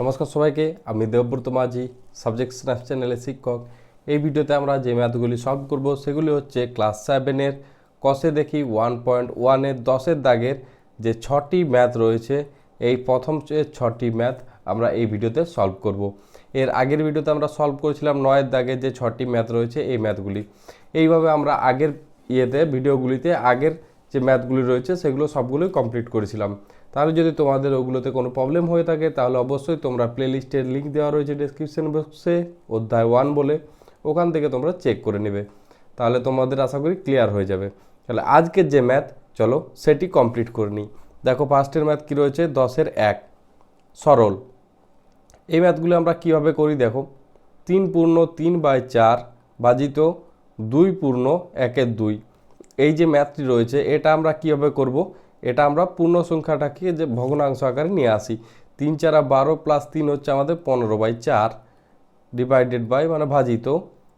নমস্কার সবাইকে, আমি দেবব্রত মাঝি, সাবজেক্ট স্ন্যাপ চ্যানেলের শিক্ষক। এই ভিডিওতে আমরা যে ম্যাথগুলি সলভ করব সেগুলি হচ্ছে ক্লাস 7-এর কষে দেখি 1.1-এর 10-এর দাগের যে 6টি ম্যাথ রয়েছে। এই প্রথম যে 6টি ম্যাথ আমরা এই ভিডিওতে সলভ করব। এর আগের ভিডিওতে আমরা সলভ করেছিলাম 9-এর দাগের যে 6টি ম্যাথ রয়েছে এই ম্যাথগুলি। এইভাবে আমরা আগের ভিডিওগুলিতে আগের যে ম্যাথগুলি রয়েছে সেগুলো সবগুলোই কমপ্লিট করেছিলাম। তাহলে যদি তোমাদের ওগুলোতে কোনো প্রবলেম হয়ে থাকে তাহলে অবশ্যই তোমরা প্লেলিস্টের লিঙ্ক দেওয়া রয়েছে ডেসক্রিপশন বক্সে, অধ্যায় 1 বলে, ওখান থেকে তোমরা চেক করে নেবে। তাহলে তোমাদের আশা করি ক্লিয়ার হয়ে যাবে। তাহলে আজকের যে ম্যাথ, চলো সেটি কমপ্লিট করে নিই। দেখো ফার্স্টের ম্যাথ কী রয়েছে, 10-এর 1 সরল। এই ম্যাথগুলো আমরা কীভাবে করি দেখো, 3 পূর্ণ 3/4 ভাজিত 2 পূর্ণ 1/2। এই যে ম্যাথটি রয়েছে এটা আমরা কীভাবে করব, এটা আমরা পূর্ণ সংখ্যাটাকে যে ভগ্নাংশ আকারে নিয়ে আসি। 3 4 12 প্লাস 3 হচ্ছে আমাদের 15/4 ডিভাইডেড বাই মানে ভাজিত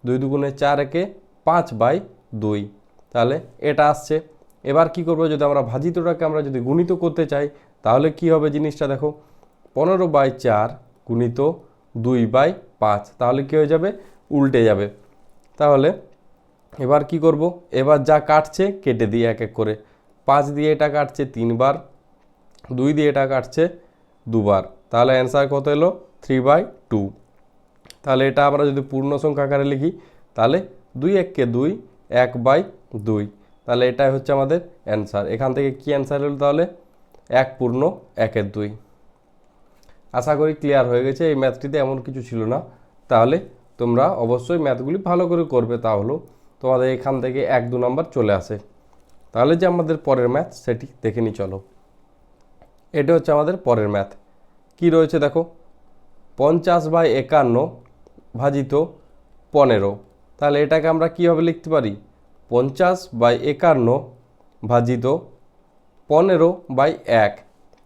2 2 4 একে 5/2। তাহলে এটা আসছে। এবার কি করব, যদি আমরা ভাজিতটাকে আমরা যদি গুণিত করতে চাই তাহলে কি হবে জিনিসটা দেখো, 15/4 গুণিত 2/5, তাহলে কি হয়ে যাবে, উল্টে যাবে। তাহলে এবার কি করব, এবার যা কাটছে কেটে দিই এক এক করে। 5 দিয়ে এটা কাটছে 3 বার, 2 দিয়ে এটা কাটছে 2 বার, তাহলে অ্যান্সার কত এলো 3/2। তাহলে এটা আমরা যদি পূর্ণ সংখ্যা আকারে লিখি তাহলে 2 1 2 1/2, তাহলে এটাই হচ্ছে আমাদের অ্যান্সার। এখান থেকে কি অ্যান্সার হলো তাহলে 1 পূর্ণ 1/2। আশা করি ক্লিয়ার হয়ে গেছে। এই ম্যাথটিতে এমন কিছু ছিল না। তাহলে তোমরা অবশ্যই ম্যাথগুলি ভালো করে করবে, তাহলে তোমাদের এখান থেকে 1 2 নম্বর চলে আসে। তাহলে যে আমাদের পরের ম্যাথ সেটি দেখে নিই চলো। এটা হচ্ছে আমাদের পরের ম্যাথ। কি রয়েছে দেখো, 50/51 ভাজিত 15। তাহলে এটাকে আমরা কীভাবে লিখতে পারি, 50/51 ভাজিত 15/1।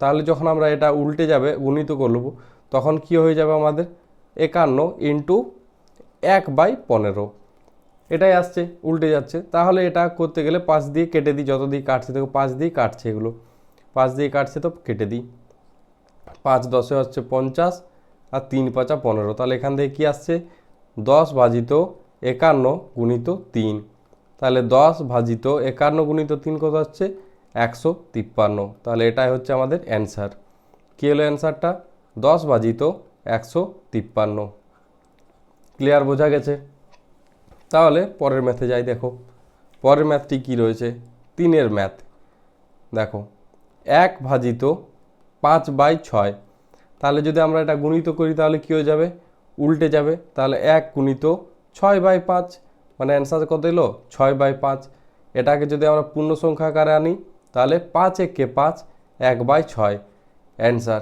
তাহলে যখন আমরা এটা উল্টে যাবে গুণিত করব তখন কি হয়ে যাবে আমাদের 51 ইন্টু 1/15, এটাই আসছে, উল্টে যাচ্ছে। তাহলে এটা করতে গেলে 5 দিয়ে কেটে দিই, যত দিয়ে কাটছে দেখো 5 দিয়ে কাটছে, এগুলো 5 দিয়ে কাটছে তো কেটে দিই। 5 10 হচ্ছে 50 আর 3 5 15, তাহলে এখান থেকে কি আসছে 10 ভাজিত 51 গুণিত 3। তাহলে 10 ভাজিত 51 গুণিত 3 কত হচ্ছে 153। তাহলে এটাই হচ্ছে আমাদের অ্যান্সার। কী হলো অ্যান্সারটা, 10 ভাজিত 153। ক্লিয়ার, বোঝা গেছে? তাহলে পরের ম্যাথে যাই। দেখো পরের ম্যাথটি কি রয়েছে, 3-এর ম্যাথ। দেখো 1 ভাজিত 5/6। তাহলে যদি আমরা এটা গুণিত করি তাহলে কি হয়ে যাবে, উল্টে যাবে। তাহলে 1 গুণিত 6/5 মানে অ্যান্সার কত এলো 6/5। এটাকে যদি আমরা পূর্ণ সংখ্যা আকারে আনি তাহলে 5 1 5 1/6 অ্যান্সার,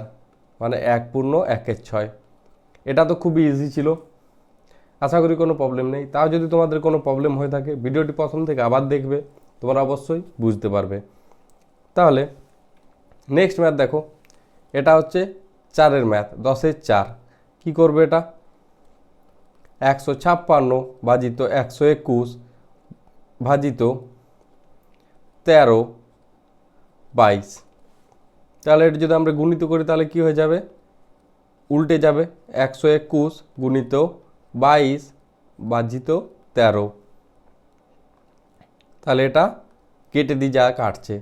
মানে 1 পূর্ণ 1/6। এটা তো খুবই ইজি ছিল, আশা করি কোনো প্রবলেম নেই। তাও যদি তোমাদের কোনো প্রবলেম হয়ে থাকে ভিডিওটি প্রথম থেকে আবার দেখবে, তোমরা অবশ্যই বুঝতে পারবে। তাহলে নেক্সট ম্যাথ দেখো, এটা হচ্ছে 4-এর ম্যাথ, 10-এর 4। কি করবে এটা, 156 ভাজিত 121 ভাজিত 13/22। তাহলে এটা যদি আমরা গুণিত করি তাহলে কি হয়ে যাবে, উল্টে যাবে। 121 গুণিত 22 ভাজিত 13। তাহলে এটা কেটে দিই, যা কাটছে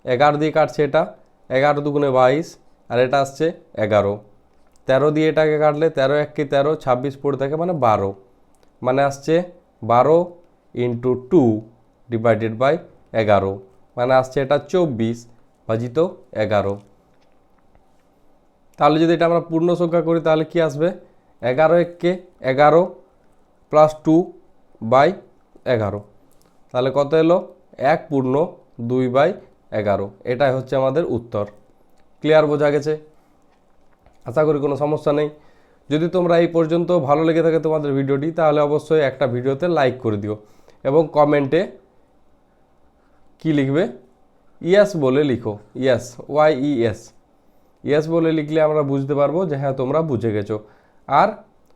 11 দিয়ে কাটছে, এটা 11 দুগুণে 22 আর এটা আসছে 11। 13 দিয়ে এটাকে কাটলে 13 1 13, 26 পড়ে থাকে মানে 12, মানে আসছে 12 ইন্টু 2 ডিভাইডেড বাই 11, মানে আসছে এটা 24 ভাজিত 11। তাহলে যদি এটা আমরা পূর্ণ সংখ্যা করি তাহলে কি আসবে, 11 1 11 প্লাস 2/11। তাহলে কত এলো 1 পূর্ণ 2/11। এটাই হচ্ছে আমাদের উত্তর। ক্লিয়ার, বোঝা গেছে? আশা করি কোনো সমস্যা নেই। যদি তোমরা এই পর্যন্ত ভালো লেগে থাকে তোমাদের ভিডিওটি তাহলে অবশ্যই একটা ভিডিওতে লাইক করে দিও এবং কমেন্টে কি লিখবে, ইয়েস বলে লিখো, ইয়েস YES, ইয়েস বলে লিখলে আমরা বুঝতে পারবো যে হ্যাঁ তোমরা বুঝে গেছো। আর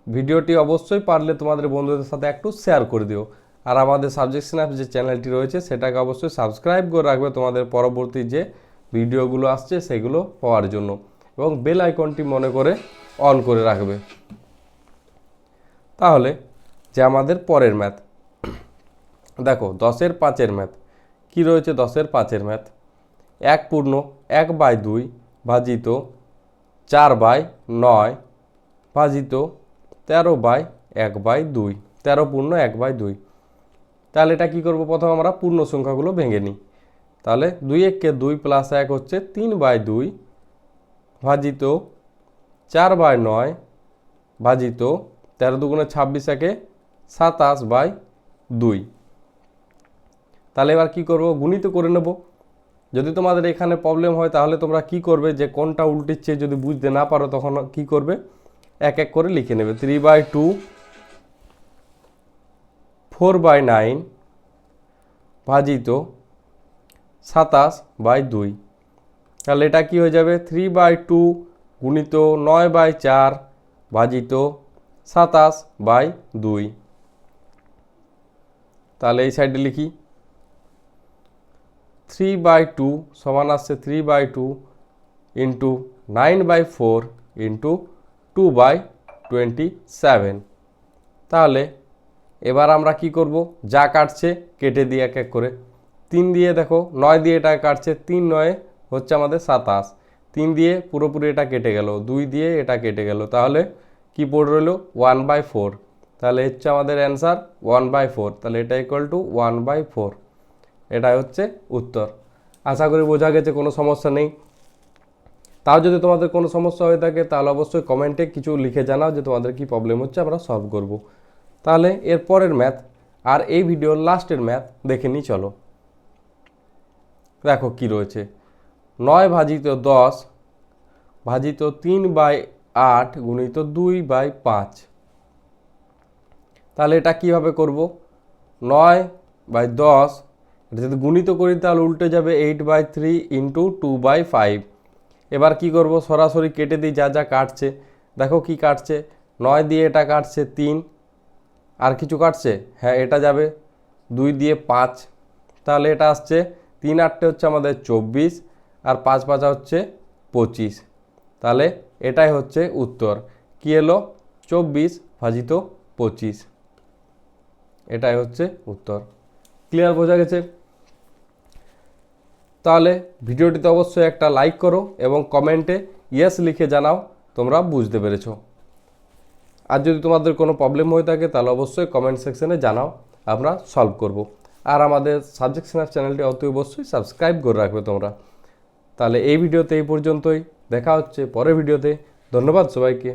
ভিডিওটি অবশ্যই পারলে তোমাদের বন্ধুদের সাথে একটু শেয়ার করে দিও। আর আমাদের সাবজেক্ট স্ন্যাপ যে চ্যানেলটি রয়েছে সেটাকে অবশ্যই সাবস্ক্রাইব করে রাখবে তোমাদের পরবর্তী যে ভিডিওগুলো আসছে সেগুলো পাওয়ার জন্য, এবং বেল আইকনটি মনে করে অন করে রাখবে। তাহলে যে আমাদের পরের ম্যাথ দেখো 10-এর 5-এর ম্যাথ কী রয়েছে। 10-এর 5-এর ম্যাথ 1/2 ভাজিত 4/9 ভাজিত 13/1/2, 13 × 1/2। তাহলে এটা কী করবো, প্রথমে আমরা পূর্ণ সংখ্যাগুলো ভেঙে নিই। তাহলে 2 1 2 + 1 হচ্ছে 3/2 ভাজিত 4/9 ভাজিত 13 2 26 1 27/2। তাহলে এবার কি করব, গুণিত করে নেব। যদি তোমাদের এখানে প্রবলেম হয় তাহলে তোমরা কি করবে, যে কোনটা উল্টিচ্ছে যদি বুঝতে না পারো তখন কি করবে, এক এক করে লিখে নেবে। 3/2 4/9 ভাজিত 27/2। তাহলে এটা কি হয়ে যাবে, 3/2 গুণিত 9/4 ভাজিত 27/2। তাহলে এই সাইডে লিখি 3/2 সমান আসছে 3/2 ইন্টু 9/4 ইন্টু 2/27। তাহলে এবার আমরা কি করব, যা কাটছে কেটে দিয়ে এক এক করে। 3 দিয়ে দেখো 9 দিয়ে এটা কাটছে, 3 9 হচ্ছে আমাদের 27, 3 দিয়ে পুরোপুরি এটা কেটে গেল, 2 দিয়ে এটা কেটে গেল। তাহলে কি পড়ে রইল 1/4। তাহলে হচ্ছে আমাদের অ্যান্সার 1/4। তাহলে এটা ইকুয়াল টু 1/4। এটাই হচ্ছে উত্তর। আশা করি বোঝা গেছে, কোনো সমস্যা নেই। তাও যদি তোমাদের কোনো সমস্যা হয়ে থাকে তাহলে অবশ্যই কমেন্টে কিছু লিখে জানাও যে তোমাদের কি প্রবলেম হচ্ছে, আমরা সলভ করব। তাহলে এর পরের ম্যাথ আর এই ভিডিওর লাস্টের ম্যাথ দেখে নিই চলো। দেখো কি রয়েছে, 9 ভাজিত 10 ভাজিত 3/8 গুণিত 2/5। তাহলে এটা কিভাবে করব, 9/10 এটা যদি গুণিত করি তাহলে উল্টে যাবে 8/3 ইন্টু 2/5। এবার কি করব, সরাসরি কেটে দিই যা যা কাটছে। দেখো কি কাটছে, 9 দিয়ে এটা কাটছে 3, আর কিছু কাটছে, হ্যাঁ এটা যাবে 2 দিয়ে 5। তাহলে এটা আসছে 3 8 হচ্ছে আমাদের 24, আর 5 5 হচ্ছে 25। তাহলে এটাই হচ্ছে উত্তর। কি এলো, 24 ভাজিত 25। এটাই হচ্ছে উত্তর। ক্লিয়ার, বোঝা গেছে? তাহলে ভিডিওটিতে অবশ্যই একটা লাইক করো এবং কমেন্টে ইয়েস লিখে জানাও তোমরা বুঝতে পেরেছো। আর যদি তোমাদের কোনো প্রবলেম হয়ে থাকে তাহলে অবশ্যই কমেন্ট সেকশনে জানাও, আমরা সলভ করব। আর আমাদের সাবজেক্ট স্ন্যাপ চ্যানেলটি অবশ্যই সাবস্ক্রাইব করে রাখবে তোমরা। তাহলে এই ভিডিওতে এই পর্যন্তই, দেখা হচ্ছে পরের ভিডিওতে। ধন্যবাদ সবাইকে।